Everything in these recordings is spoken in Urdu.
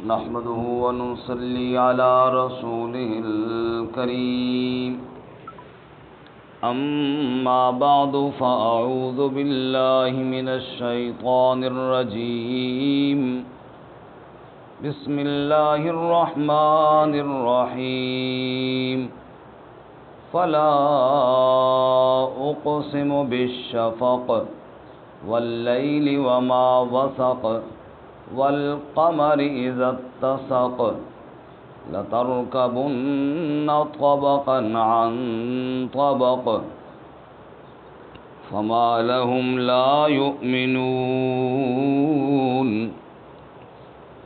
نحمده ونصلي على رسوله الكريم أما بعد فأعوذ بالله من الشيطان الرجيم بسم الله الرحمن الرحيم فلا أقسم بالشفق والليل وما وسق والقمر إذا اتسق لتركبن طبقا عن طبق فما لهم لا يؤمنون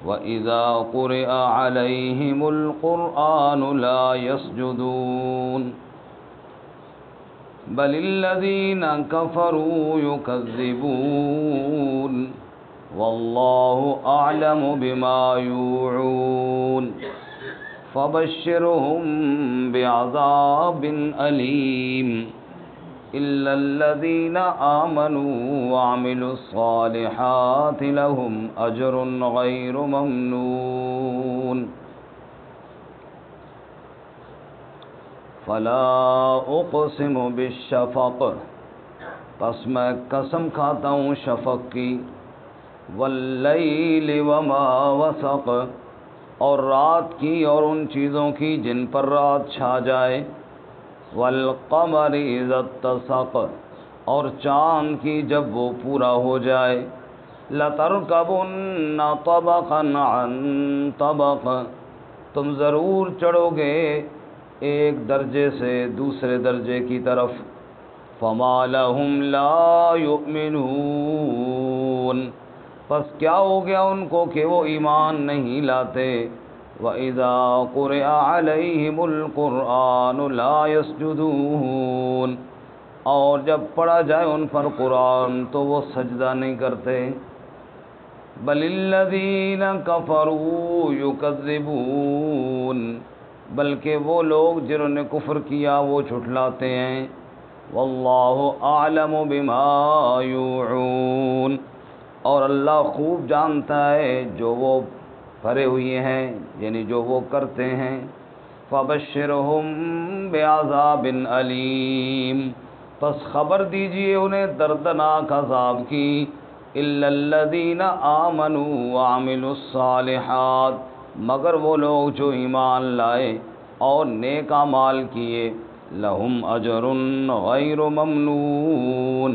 وإذا قرئ عليهم القرآن لا يسجدون بل الذين كفروا يكذبون والله أعلم بما يوعون فبشرهم بعذاب أليم إلا الذين آمنوا وعملوا الصالحات لهم أجر غير ممنون فلا اقسم بالشفق، پس میں قسم کھاتا ہوں شفق کی، واللیل وما وسق، اور رات کی اور ان چیزوں کی جن پر رات چھا جائے، والقمر اذا اتسق، اور چاند کی جب وہ پورا ہو جائے، لترکبن طبقا عن طبق، تم ضرور چڑھو گے ایک درجے سے دوسرے درجے کی طرف، فما لهم لا يؤمنون، پس کیا ہو گیا ان کو کہ وہ ایمان نہیں لاتے، وَإِذَا قُرِئَ عَلَيْهِمُ الْقُرْآنُ لَا يَسْجُدُونَ، اور جب پڑھا جائے ان پر قرآن تو وہ سجدہ نہیں کرتے، بَلِ الَّذِينَ كَفَرُوا يُكَذِّبُونَ، بلکہ وہ لوگ جنہوں نے کفر کیا وہ جھٹلاتے ہیں، وَاللَّهُ أَعْلَمُ بِمَا يُوعُونَ، اور اللہ خوب جانتا ہے جو وہ بھرے ہوئے ہیں، یعنی جو وہ کرتے ہیں، فَبَشِّرْهُم بِعَذَابٍ أَلِيمٍ، پس خبر دیجئے انہیں دردناک عذاب کی، إِلَّا الَّذِينَ آمَنُوا وَعَمِلُوا الصَّالِحَاتِ، مگر وہ لوگ جو ایمان لائے اور نیک اعمال کیے، لَهُمْ أَجْرٌ غَيْرُ مَمْنُونٍ،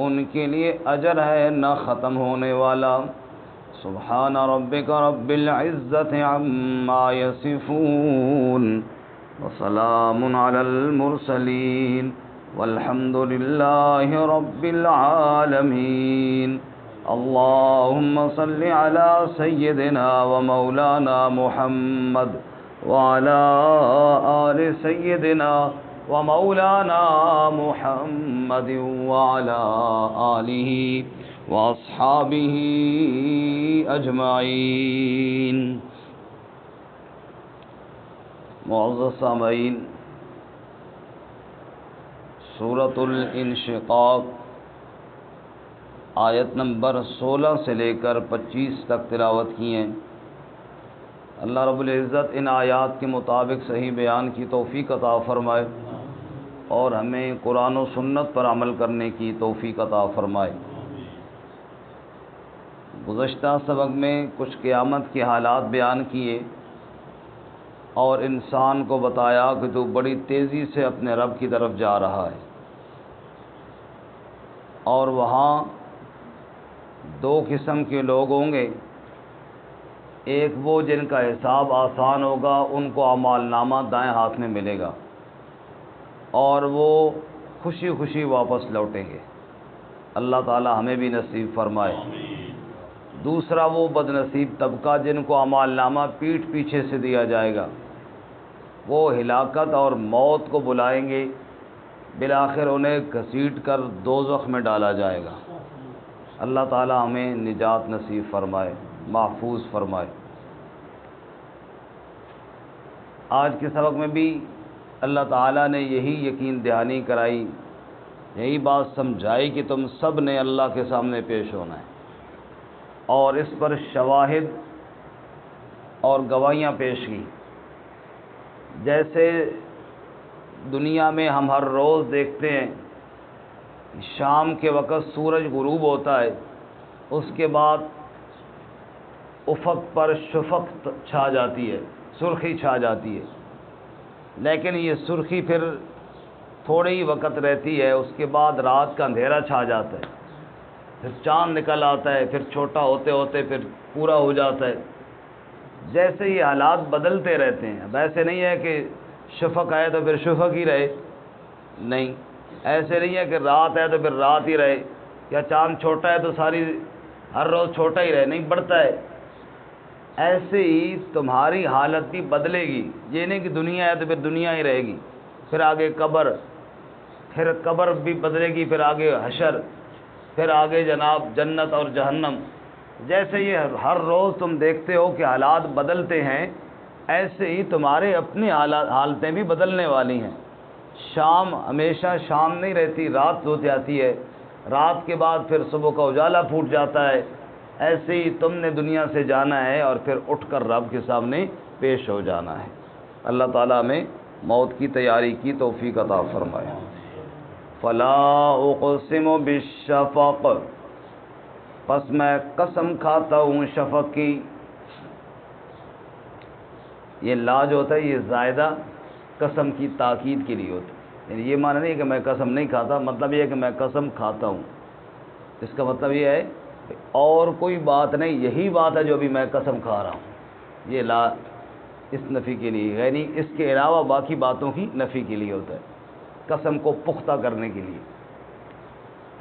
ان کے لیے اجر ہے نہ ختم ہونے والا۔ سبحان ربک رب العزت عما یصفون وسلام علی المرسلین والحمد للہ رب العالمین۔ اللہم صل علی سیدنا و مولانا محمد وعلی آل سیدنا ومولانا محمد وعلى آلہ واصحابہ اجمعین۔ معزز سامعین، سورۃ الانشقاق آیت نمبر 16 سے لے کر 25 تک تلاوت کی ہیں۔ اللہ رب العزت ان آیات کے مطابق صحیح بیان کی توفیق عطا فرمائے اور ہمیں قرآن و سنت پر عمل کرنے کی توفیق عطا فرمائے۔ گزشتہ سبق میں کچھ قیامت کے حالات بیان کیے اور انسان کو بتایا کہ تو بڑی تیزی سے اپنے رب کی طرف جا رہا ہے، اور وہاں دو قسم کے لوگ ہوں گے، ایک وہ جن کا حساب آسان ہوگا، ان کو اعمال نامہ دائیں ہاتھ میں ملے گا اور وہ خوشی خوشی واپس لوٹیں گے، اللہ تعالی ہمیں بھی نصیب فرمائے۔ دوسرا وہ بد نصیب طبقہ جن کو اعمال نامہ پیٹھ پیچھے سے دیا جائے گا، وہ ہلاکت اور موت کو بلائیں گے، بالآخر انہیں گھسیٹ کر دوزخ میں ڈالا جائے گا۔ اللہ تعالی ہمیں نجات نصیب فرمائے، محفوظ فرمائے۔ آج کے سبق میں بھی اللہ تعالیٰ نے یہی یقین دہانی کرائی، یہی بات سمجھائی کہ تم سب نے اللہ کے سامنے پیش ہونا ہے، اور اس پر شواہد اور گواہیاں پیش کی۔ جیسے دنیا میں ہم ہر روز دیکھتے ہیں شام کے وقت سورج غروب ہوتا ہے، اس کے بعد افق پر شفق چھا جاتی ہے، سرخی چھا جاتی ہے، لیکن یہ سرخی پھر تھوڑے ہی وقت رہتی ہے، اس کے بعد رات کا اندھیرا چھا جاتا ہے، پھر چاند نکل آتا ہے، پھر چھوٹا ہوتے ہوتے پھر پورا ہو جاتا ہے۔ جیسے یہ حالات بدلتے رہتے ہیں، اب ایسے نہیں ہے کہ شفق آئے تو پھر شفق ہی رہے، نہیں، ایسے نہیں ہے کہ رات ہے تو پھر رات ہی رہے، یا چاند چھوٹا ہے تو ساری ہر روز چھوٹا ہی رہے، نہیں، بڑھتا ہے۔ ایسے ہی تمہاری حالت بھی بدلے گی، یہ نہیں کہ دنیا ہے تو پھر دنیا ہی رہے گی، پھر آگے قبر، پھر قبر بھی بدلے گی، پھر آگے حشر، پھر آگے جناب جنت اور جہنم۔ جیسے یہ ہر روز تم دیکھتے ہو کہ حالات بدلتے ہیں، ایسے ہی تمہارے اپنی حالتیں بھی بدلنے والی ہیں۔ شام ہمیشہ شام نہیں رہتی، رات ہو جاتی ہے، رات کے بعد پھر صبح کا اجالا پھوٹ جاتا ہے۔ ایسے ہی تم نے دنیا سے جانا ہے اور پھر اٹھ کر رب کے سامنے پیش ہو جانا ہے۔ اللہ تعالیٰ ہمیں موت کی تیاری کی توفیق عطا فرمائے۔ فلا اقسم بالشفق، پس میں قسم کھاتا ہوں شفق کی۔ یہ لا جو ہوتا ہے یہ زائدہ قسم کی تاکید کے لیے ہوتا ہے، یعنی یہ معنی نہیں کہ میں قسم نہیں کھاتا، مطلب یہ ہے کہ میں قسم کھاتا ہوں۔ اس کا مطلب یہ ہے کہ اور کوئی بات نہیں، یہی بات ہے جو ابھی میں قسم کھا رہا ہوں۔ یہ لا اس نفی کے لیے، یعنی اس کے علاوہ باقی باتوں کی نفی کے لیے ہوتا ہے، قسم کو پختہ کرنے کے لیے۔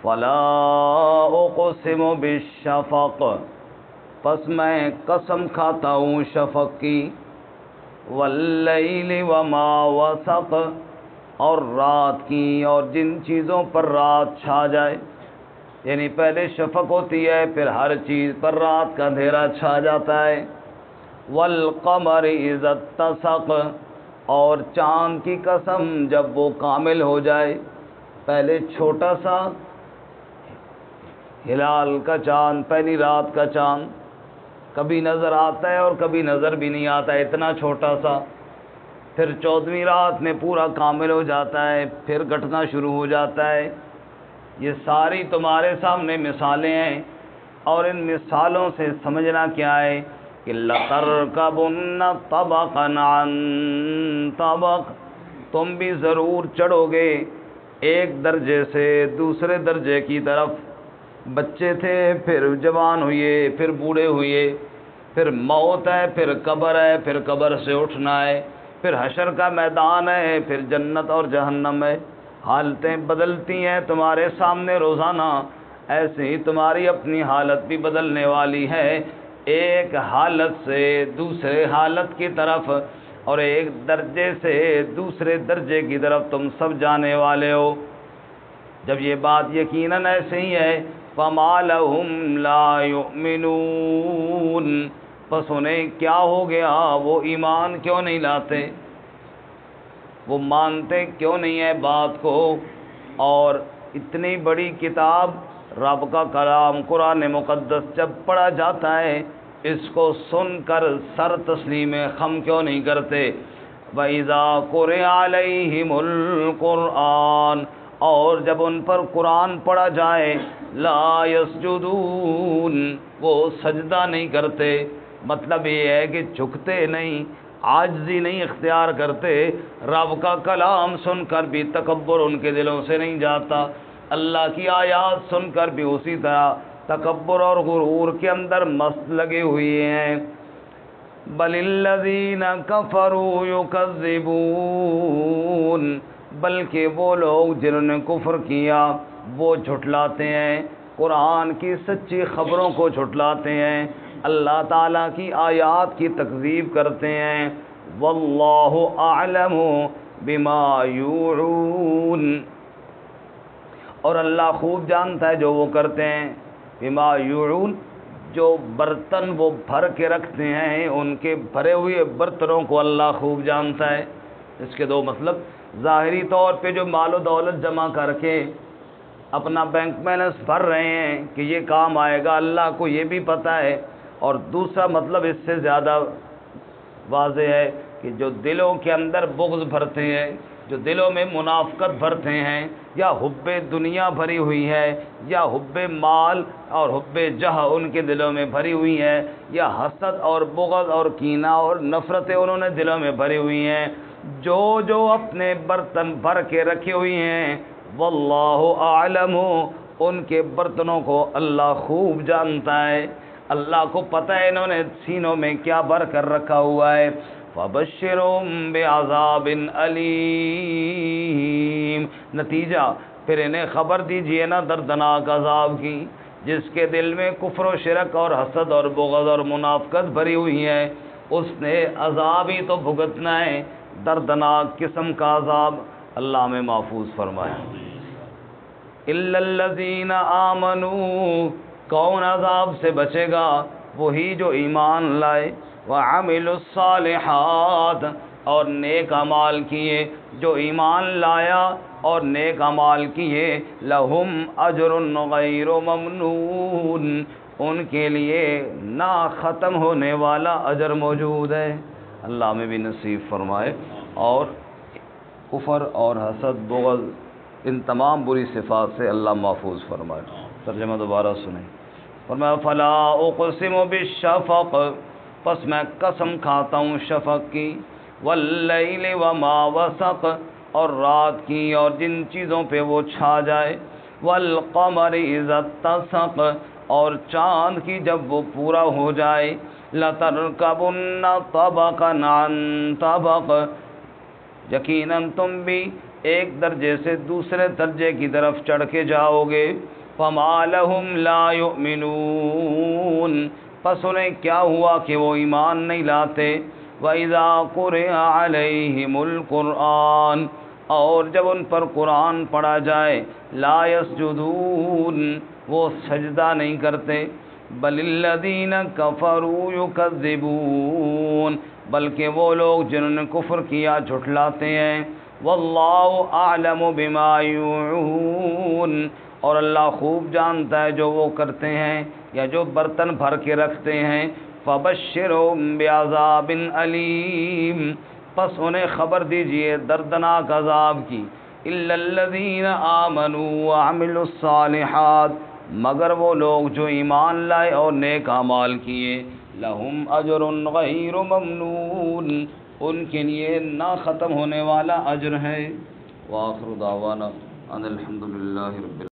فلا اقسم بالشفق، پس میں قسم کھاتا ہوں شفق کی، واللیل وما وسق، اور رات کی اور جن چیزوں پر رات چھا جائے، یعنی پہلے شفق ہوتی ہے، پھر ہر چیز پر رات کا اندھیرا چھا جاتا ہے۔ والقمر اذا اتسق، اور چاند کی قسم جب وہ کامل ہو جائے، پہلے چھوٹا سا ہلال کا چاند، پہلی رات کا چاند کبھی نظر آتا ہے اور کبھی نظر بھی نہیں آتا ہے، اتنا چھوٹا سا، پھر 14ویں رات میں پورا کامل ہو جاتا ہے، پھر گھٹنا شروع ہو جاتا ہے۔ یہ ساری تمہارے سامنے مثالیں ہیں، اور ان مثالوں سے سمجھنا کیا ہے کہ لَتَرْكَبُنَّ طَبَقًا عَن طَبَقٍ، تم بھی ضرور چڑھو گے ایک درجے سے دوسرے درجے کی طرف۔ بچے تھے، پھر جوان ہوئے، پھر بوڑھے ہوئے، پھر موت ہے، پھر قبر ہے، پھر قبر سے اٹھنا ہے، پھر حشر کا میدان ہے، پھر جنت اور جہنم ہے۔ حالتیں بدلتی ہیں تمہارے سامنے روزانہ، ایسے ہی تمہاری اپنی حالت بھی بدلنے والی ہے، ایک حالت سے دوسرے حالت کی طرف، اور ایک درجے سے دوسرے درجے کی طرف تم سب جانے والے ہو۔ جب یہ بات یقیناً ایسے ہی ہے، فَمَا لَهُمْ لَا يُؤْمِنُونَ، پس انہیں کیا ہو گیا، وہ ایمان کیوں نہیں لاتے، وہ مانتے کیوں نہیں ہے بات کو۔ اور اتنی بڑی کتاب رب کا کلام قرآن مقدس جب پڑھا جاتا ہے، اس کو سن کر سر تسلیم خم کیوں نہیں کرتے۔ وَإِذَا قُرِئَ عَلَيْهِمُ الْقُرْآنُ، اور جب ان پر قرآن پڑھا جائے، لا يسجدون، وہ سجدہ نہیں کرتے، مطلب یہ ہے کہ جھکتے نہیں، عاجزی نہیں اختیار کرتے، رب کا کلام سن کر بھی تکبر ان کے دلوں سے نہیں جاتا، اللہ کی آیات سن کر بھی اسی طرح تکبر اور غرور کے اندر مست لگے ہوئے ہیں۔ بل الذین کفروا یکذبون، بلکہ وہ لوگ جنہوں نے کفر کیا وہ جھٹلاتے ہیں، قرآن کی سچی خبروں کو جھٹلاتے ہیں، اللہ تعالیٰ کی آیات کی تکذیب کرتے ہیں۔ واللہ اعلم بما یوعون، اور اللہ خوب جانتا ہے جو وہ کرتے ہیں، بما یوعون، جو برتن وہ بھر کے رکھتے ہیں، ان کے بھرے ہوئے برتنوں کو اللہ خوب جانتا ہے۔ اس کے دو مطلب، ظاہری طور پہ جو مال و دولت جمع کر کے اپنا بینک بیلنس بھر رہے ہیں کہ یہ کام آئے گا، اللہ کو یہ بھی پتہ ہے، اور دوسرا مطلب اس سے زیادہ واضح ہے کہ جو دلوں کے اندر بغض بھرتے ہیں، جو دلوں میں منافقت بھرتے ہیں، یا حب دنیا بھری ہوئی ہے، یا حب مال اور حب جہ ان کے دلوں میں بھری ہوئی ہے، یا حسد اور بغض اور کینہ اور نفرتیں انہوں نے دلوں میں بھری ہوئی ہیں، جو اپنے برتن بھر کے رکھے ہوئی ہیں، واللہ اعلم، ان کے برتنوں کو اللہ خوب جانتا ہے، اللہ کو پتہ ہے انہوں نے سینوں میں کیا بھر کر رکھا ہوا ہے۔ فَبَشِّرْهُم بِعَذَابٍ أَلِيمٍ، نتیجہ پھر انہیں خبر دیجئے نا دردناک عذاب کی، جس کے دل میں کفر و شرک اور حسد اور بغض اور منافقت بھری ہوئی ہے، اس نے عذاب ہی تو بھگتنا ہے، دردناک قسم کا عذاب۔ اللہ میں محفوظ فرمائے۔ إِلَّا الَّذِينَ آمَنُوا، کون عذاب سے بچے گا؟ وہی جو ایمان لائے، وَعَمِلُوا الصَّالِحَاتِ، اور نیک اعمال کیے، جو ایمان لایا اور نیک اعمال کیے، لَهُمْ أَجْرٌ غَيْرُ مَمْنُونٍ، ان کے لیے نہ ختم ہونے والا اجر موجود ہے۔ اللہ میں بھی نصیب فرمائے، اور کفر اور حسد بغض ان تمام بری صفات سے اللہ محفوظ فرمائے۔ ترجمہ دوبارہ سنیں۔ فرمایا فلا اقسم بالشفق، پس میں قسم کھاتا ہوں شفق کی، واللیل وما وسق، اور رات کی اور جن چیزوں پہ وہ چھا جائے، والقمر اذا اتسق، اور چاند کی جب وہ پورا ہو جائے، لترکبن طبقا عن طبق، یقیناً تم بھی ایک درجے سے دوسرے درجے کی طرف چڑھ کے جاؤ گے۔ فما لہم لا یؤمنون، پس انہیں کیا ہوا کہ وہ ایمان نہیں لاتے۔ وَإِذَا قُرِئَ عَلَيْهِمُ الْقُرْآنُ، اور جب ان پر قرآن پڑھا جائے، لا يسجدون، وہ سجدہ نہیں کرتے۔ بل الذین کفروا یکذبون، بلکہ وہ لوگ جنہوں نے کفر کیا جھٹلاتے ہیں۔ واللہ اعلم بما یوعون، اور اللہ خوب جانتا ہے جو وہ کرتے ہیں یا جو برتن بھر کے رکھتے ہیں۔ فبشرہم بعذاب علیم، پس انہیں خبر دیجئے دردناک عذاب کی۔ الا الذین آمنوا وعملوا الصالحات، مگر وہ لوگ جو ایمان لائے اور نیک اعمال کیے، لہم اجر غیر ممنون، ان کے لیے نہ ختم ہونے والا اجر ہے۔ وآخر دعوانا ان الحمد للہ رب العالمین۔